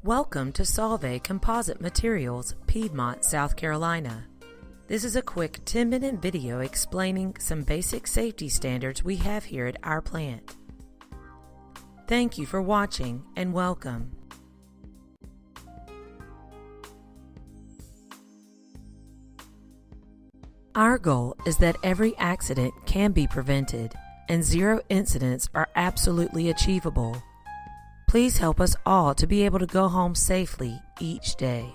Welcome to Solvay Composite Materials, Piedmont, South Carolina. This is a quick 10-minute video explaining some basic safety standards we have here at our plant. Thank you for watching and welcome. Our goal is that every accident can be prevented and 0 incidents are absolutely achievable. Please help us all to be able to go home safely each day.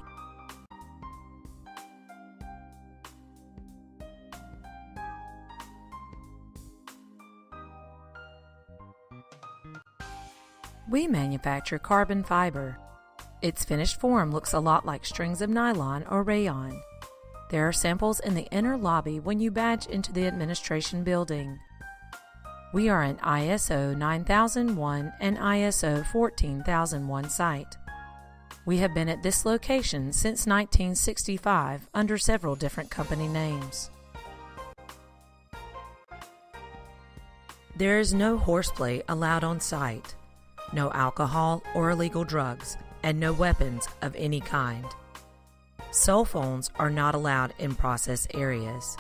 We manufacture carbon fiber. Its finished form looks a lot like strings of nylon or rayon. There are samples in the inner lobby when you badge into the administration building. We are an ISO 9001 and ISO 14001 site. We have been at this location since 1965 under several different company names. There is no horseplay allowed on site, no alcohol or illegal drugs, and no weapons of any kind. Cell phones are not allowed in process areas.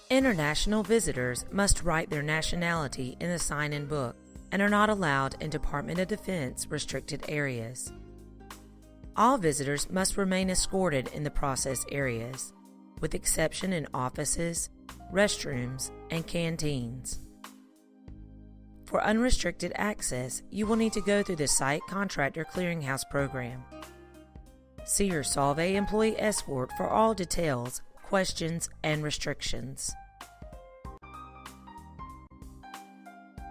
International visitors must write their nationality in the sign-in book and are not allowed in Department of Defense restricted areas. All visitors must remain escorted in the process areas, with exception in offices, restrooms, and canteens. For unrestricted access, you will need to go through the Site Contractor Clearinghouse program. See your Solvay employee escort for all details, questions, and restrictions.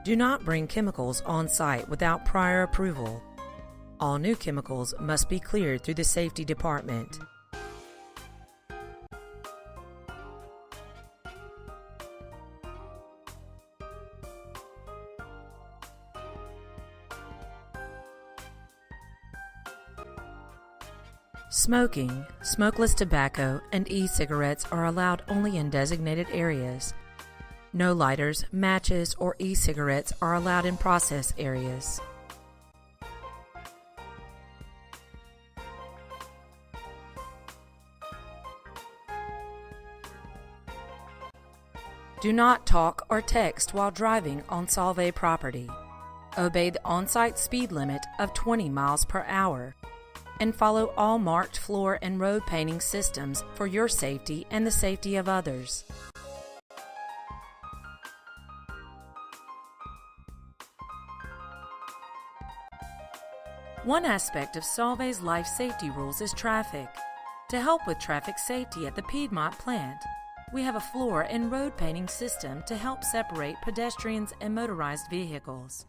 Do not bring chemicals on site without prior approval. All new chemicals must be cleared through the safety department. Smoking, smokeless tobacco, and e-cigarettes are allowed only in designated areas. No lighters, matches, or e-cigarettes are allowed in process areas. Do not talk or text while driving on Solvay property. Obey the on-site speed limit of 20 miles per hour. And follow all marked floor and road painting systems for your safety and the safety of others. One aspect of Solvay's life safety rules is traffic. To help with traffic safety at the Piedmont plant, we have a floor and road painting system to help separate pedestrians and motorized vehicles.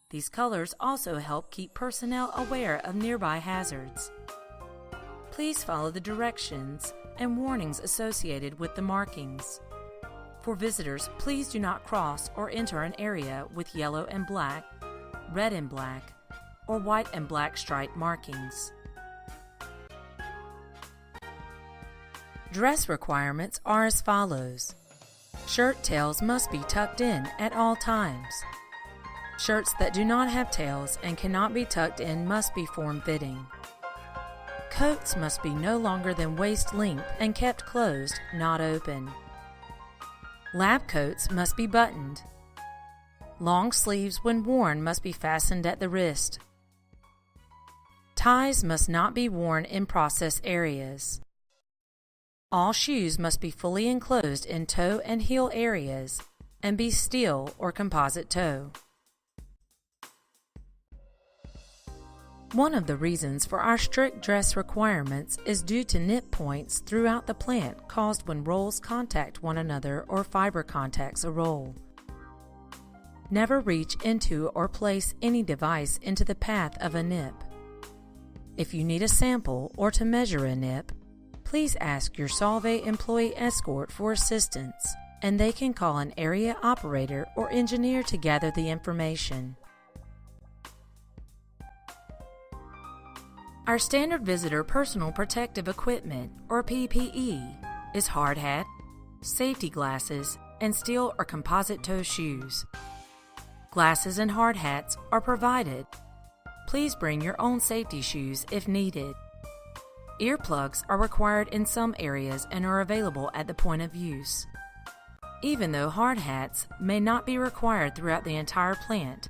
These colors also help keep personnel aware of nearby hazards. Please follow the directions and warnings associated with the markings. For visitors, please do not cross or enter an area with yellow and black, red and black, or white and black stripe markings. Dress requirements are as follows. Shirt tails must be tucked in at all times. Shirts that do not have tails and cannot be tucked in must be form-fitting. Coats must be no longer than waist length and kept closed, not open. Lab coats must be buttoned. Long sleeves when worn must be fastened at the wrist. Ties must not be worn in process areas. All shoes must be fully enclosed in toe and heel areas and be steel or composite toe. One of the reasons for our strict dress requirements is due to nip points throughout the plant caused when rolls contact one another or fiber contacts a roll. Never reach into or place any device into the path of a nip. If you need a sample or to measure a nip, please ask your Solvay employee escort for assistance, and they can call an area operator or engineer to gather the information. Our standard visitor personal protective equipment, or PPE, is hard hat, safety glasses, and steel or composite toe shoes. Glasses and hard hats are provided. Please bring your own safety shoes if needed. Earplugs are required in some areas and are available at the point of use. Even though hard hats may not be required throughout the entire plant,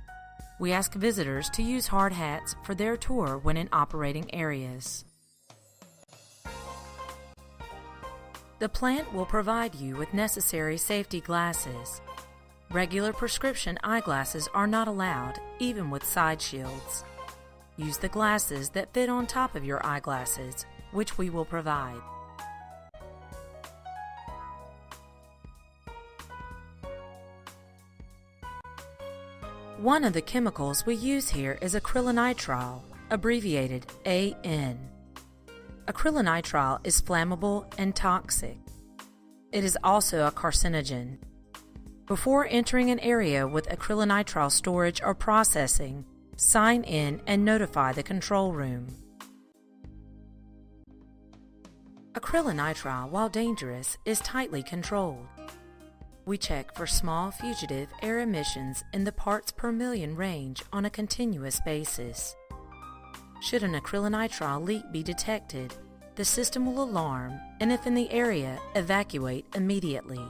we ask visitors to use hard hats for their tour when in operating areas. The plant will provide you with necessary safety glasses. Regular prescription eyeglasses are not allowed, even with side shields. Use the glasses that fit on top of your eyeglasses, which we will provide. One of the chemicals we use here is acrylonitrile, abbreviated AN. Acrylonitrile is flammable and toxic. It is also a carcinogen. Before entering an area with acrylonitrile storage or processing, sign in and notify the control room. Acrylonitrile, while dangerous, is tightly controlled. We check for small fugitive air emissions in the parts per million range on a continuous basis. Should an acrylonitrile leak be detected, the system will alarm, and if in the area, evacuate immediately.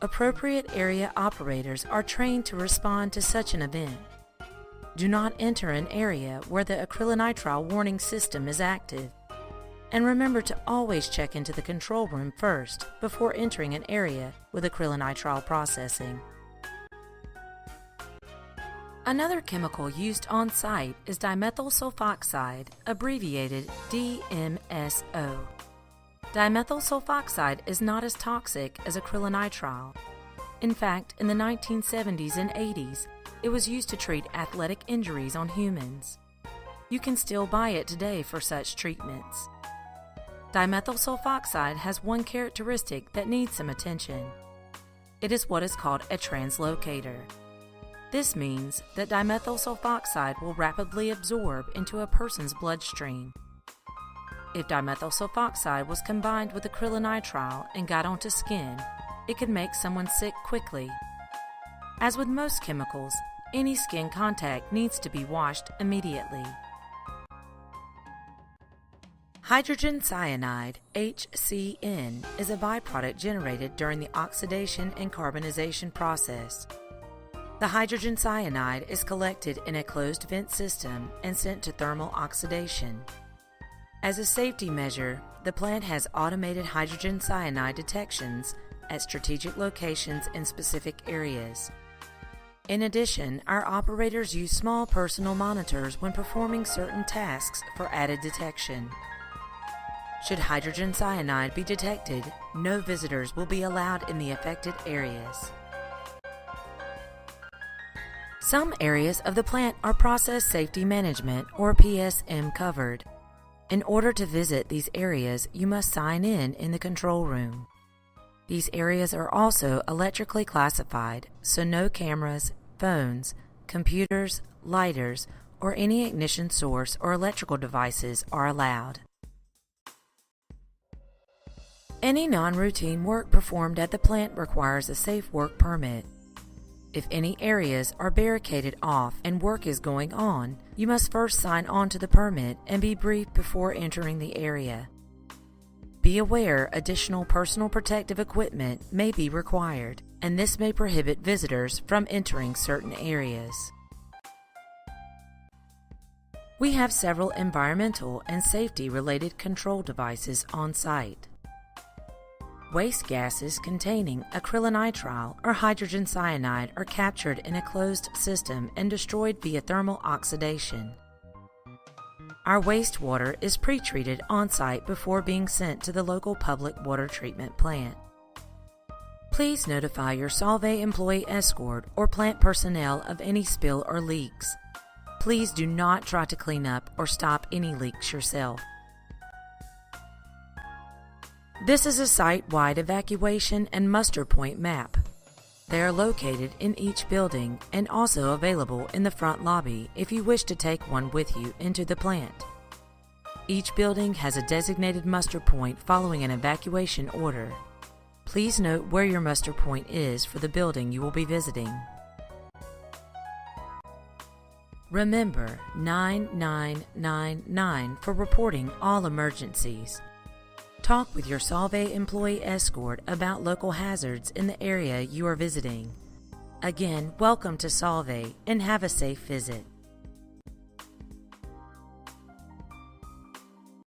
Appropriate area operators are trained to respond to such an event. Do not enter an area where the acrylonitrile warning system is active, and remember to always check into the control room first before entering an area with acrylonitrile processing. Another chemical used on site is dimethyl sulfoxide, abbreviated DMSO. Dimethyl sulfoxide is not as toxic as acrylonitrile. In fact, in the 1970s and 80s, it was used to treat athletic injuries on humans. You can still buy it today for such treatments. Dimethyl sulfoxide has one characteristic that needs some attention. It is what is called a translocator. This means that dimethyl sulfoxide will rapidly absorb into a person's bloodstream. If dimethyl sulfoxide was combined with acrylonitrile and got onto skin, it could make someone sick quickly. As with most chemicals, any skin contact needs to be washed immediately. Hydrogen cyanide, HCN, is a byproduct generated during the oxidation and carbonization process. The hydrogen cyanide is collected in a closed vent system and sent to thermal oxidation. As a safety measure, the plant has automated hydrogen cyanide detections at strategic locations in specific areas. In addition, our operators use small personal monitors when performing certain tasks for added detection. Should hydrogen cyanide be detected, no visitors will be allowed in the affected areas. Some areas of the plant are Process Safety Management or PSM covered. In order to visit these areas, you must sign in the control room. These areas are also electrically classified, so no cameras, phones, computers, lighters, or any ignition source or electrical devices are allowed. Any non-routine work performed at the plant requires a safe work permit. If any areas are barricaded off and work is going on, you must first sign on to the permit and be briefed before entering the area. Be aware additional personal protective equipment may be required, and this may prohibit visitors from entering certain areas. We have several environmental and safety-related control devices on site. Waste gases containing acrylonitrile or hydrogen cyanide are captured in a closed system and destroyed via thermal oxidation. Our wastewater is pre-treated on-site before being sent to the local public water treatment plant. Please notify your Solvay employee escort or plant personnel of any spill or leaks. Please do not try to clean up or stop any leaks yourself. This is a site-wide evacuation and muster point map. They are located in each building and also available in the front lobby if you wish to take one with you into the plant. Each building has a designated muster point following an evacuation order. Please note where your muster point is for the building you will be visiting. Remember 9999 for reporting all emergencies. Talk with your Solvay employee escort about local hazards in the area you are visiting. Again, welcome to Solvay and have a safe visit.